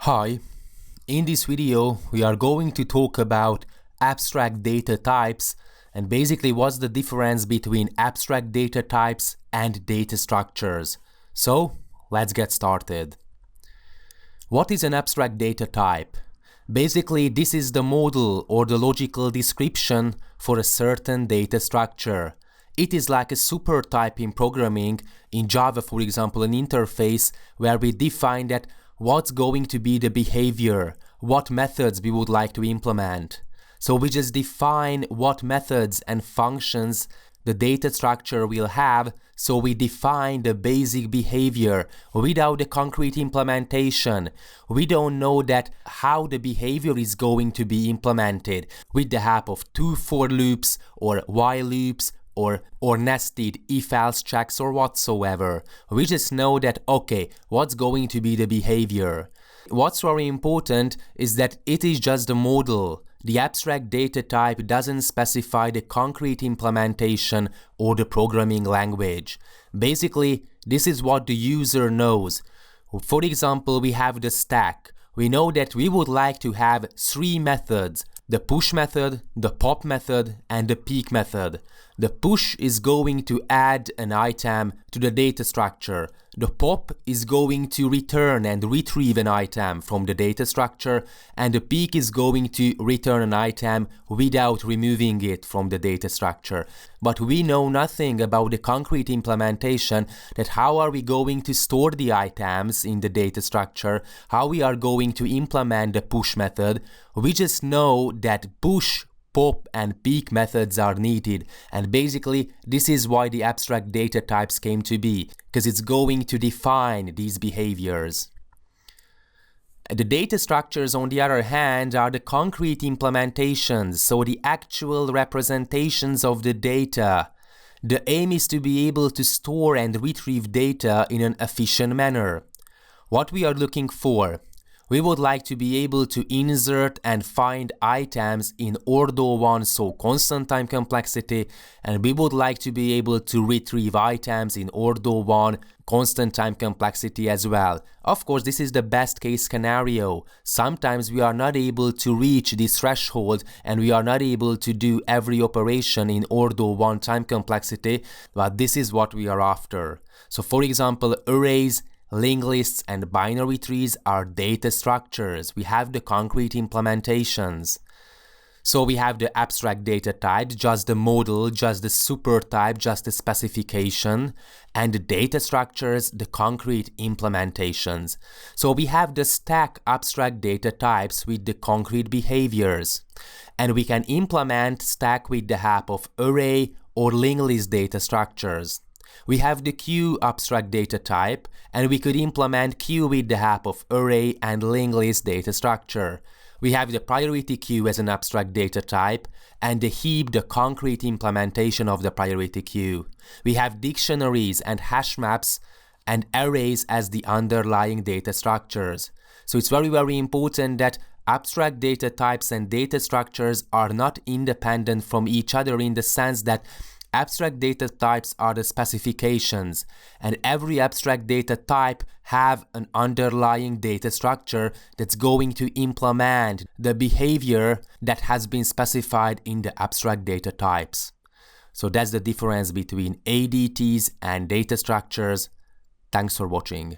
Hi, in this video we are going to talk about abstract data types and basically what's the difference between abstract data types and data structures. So let's get started. What is an abstract data type? Basically, this is the model or the logical description for a certain data structure. It is like a supertype in programming, in Java for example, an interface where we define that what's going to be the behavior, what methods we would like to implement. So we just define what methods and functions the data structure will have, so we define the basic behavior without the concrete implementation. We don't know that how the behavior is going to be implemented with the help of two for loops or while loops or nested if-else checks or whatsoever. We just know that, okay, what's going to be the behavior. What's very important is that it is just a model. The abstract data type doesn't specify the concrete implementation or the programming language. Basically, this is what the user knows. For example, we have the stack. We know that we would like to have three methods: the push method, the pop method, and the peek method. The push is going to add an item to the data structure. The pop is going to return and retrieve an item from the data structure, and the peek is going to return an item without removing it from the data structure. But we know nothing about the concrete implementation, that how are we going to store the items in the data structure, how we are going to implement the push method. We just know that push, pop and peek methods are needed, and basically this is why the abstract data types came to be, because it's going to define these behaviors. The data structures, on the other hand, are the concrete implementations, so the actual representations of the data. The aim is to be able to store and retrieve data in an efficient manner. What we are looking for: we would like to be able to insert and find items in ordo1, so constant time complexity, and we would like to be able to retrieve items in ordo1, constant time complexity as well. Of course, this is the best case scenario. Sometimes we are not able to reach this threshold and we are not able to do every operation in ordo1 time complexity, but this is what we are after. So for example, arrays, linked lists and binary trees are data structures. We have the concrete implementations. So we have the abstract data type, just the model, just the supertype, just the specification, and the data structures, the concrete implementations. So we have the stack abstract data types with the concrete behaviors. And we can implement stack with the help of array or linked list data structures. We have the queue abstract data type, and we could implement queue with the help of array and linked list data structure. We have the priority queue as an abstract data type, and the heap, the concrete implementation of the priority queue. We have dictionaries and hash maps and arrays as the underlying data structures. So it's very important that abstract data types and data structures are not independent from each other, in the sense that abstract data types are the specifications, and every abstract data type have an underlying data structure that's going to implement the behavior that has been specified in the abstract data types. So that's the difference between ADTs and data structures. Thanks for watching.